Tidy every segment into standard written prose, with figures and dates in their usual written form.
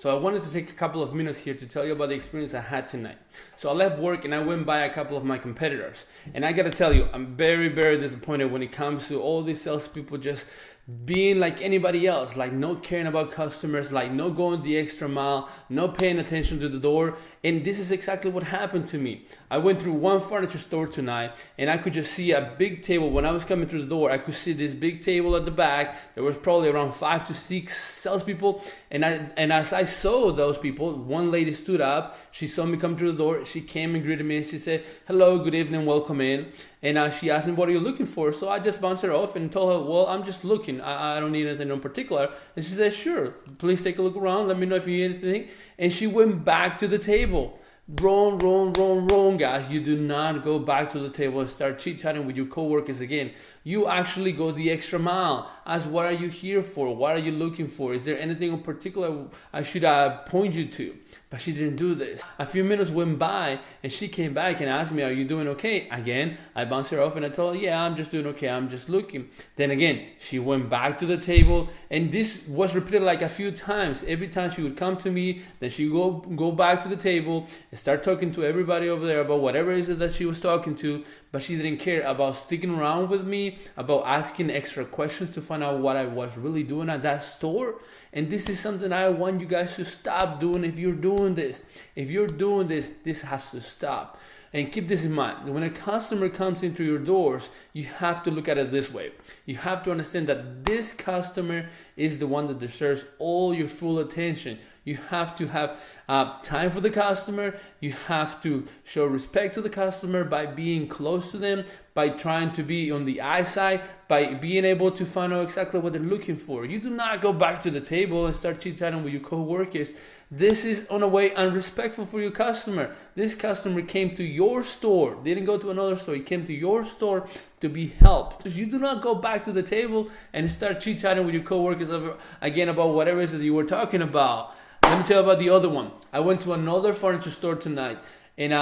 So I wanted to take a couple of minutes here to tell you about the experience I had tonight. So I left work and I went by a couple of my competitors. And I gotta tell you, I'm very, very disappointed when it comes to all these salespeople just being like anybody else, like no caring about customers, like no going the extra mile, no paying attention to the door. And this is exactly what happened to me. I went through one furniture store tonight and I could just see a big table. When I was coming through the door, I could see this big table at the back. There was probably around 5 to 6 salespeople. And as I saw those people, one lady stood up. She saw me come through the door. She came and greeted me and she said, "Hello, good evening, welcome in." And she asked me, "What are you looking for?" So I just bounced her off and told her, "Well, I'm just looking. I don't need anything in particular." And she said, "Sure, please take a look around. Let me know if you need anything." And she went back to the table. Wrong, guys. You do not go back to the table and start chit-chatting with your coworkers again. You actually go the extra mile. Ask, what are you here for? What are you looking for? Is there anything in particular I should point you to? But she didn't do this. A few minutes went by and she came back and asked me, "Are you doing okay?" Again, I bounced her off and I told her, "Yeah, I'm just doing okay. I'm just looking." Then again, she went back to the table and this was repeated like a few times. Every time she would come to me, then she would go back to the table and start talking to everybody over there about whatever it is that she was talking to. But she didn't care about sticking around with me, about asking extra questions to find out what I was really doing at that store. And this is something I want you guys to stop doing. If you're doing this, this has to stop. And keep this in mind. When a customer comes into your doors, you have to look at it this way. You have to understand that this customer is the one that deserves all your full attention. You have to have time for the customer. You have to show respect to the customer by being close to them, by trying to be on the eyesight, by being able to find out exactly what they're looking for. You do not go back to the table and start chit-chatting with your co-workers. This is in a way unrespectful for your customer. This customer came to your store, didn't go to another store. He came to your store to be helped. Because you do not go back to the table and start chit-chatting with your co-workers again about whatever it is that you were talking about. Let me tell you about the other one. I went to another furniture store tonight and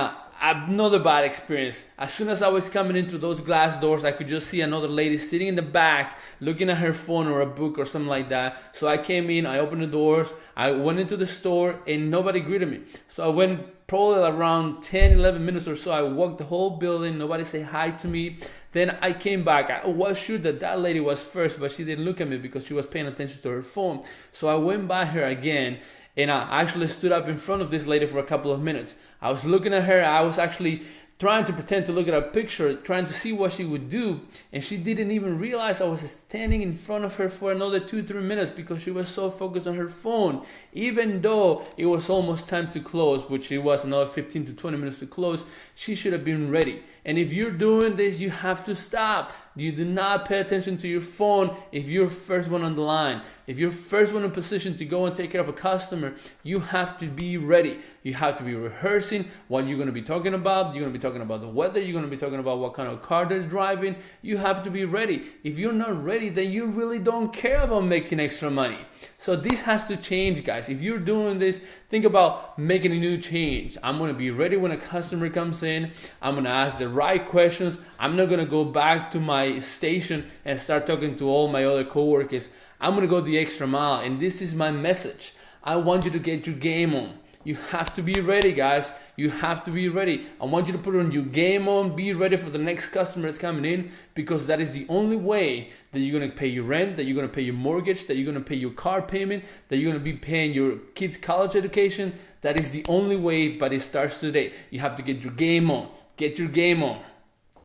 another bad experience. As soon as I was coming into those glass doors, I could just see another lady sitting in the back looking at her phone or a book or something like that. So I came in, I opened the doors, I went into the store and nobody greeted me. So I went probably around 10, 11 minutes or so. I walked the whole building, nobody said hi to me. Then I came back. I was sure that lady was first, but she didn't look at me because she was paying attention to her phone. So I went by her again. And I actually stood up in front of this lady for a couple of minutes. I was looking at her. I was actually trying to pretend to look at her picture, trying to see what she would do. And she didn't even realize I was standing in front of her for another 2-3 minutes because she was so focused on her phone. Even though it was almost time to close, which it was another 15 to 20 minutes to close, she should have been ready. And if you're doing this, you have to stop. You do not pay attention to your phone if you're first one on the line. If you're first one in position to go and take care of a customer, you have to be ready. You have to be rehearsing what you're going to be talking about. You're going to be talking about the weather. You're going to be talking about what kind of car they're driving. You have to be ready. If you're not ready, then you really don't care about making extra money. So this has to change, guys. If you're doing this, think about making a new change. I'm going to be ready when a customer comes in. I'm going to ask the right questions. I'm not going to go back to my station and start talking to all my other coworkers. I'm going to go the extra mile. And this is my message. I want you to get your game on. You have to be ready, guys. You have to be ready. I want you to put on your game on. Be ready for the next customer that's coming in, because that is the only way that you're going to pay your rent, that you're going to pay your mortgage, that you're going to pay your car payment, that you're going to be paying your kids' college education. That is the only way, but it starts today. You have to get your game on. Get your game on.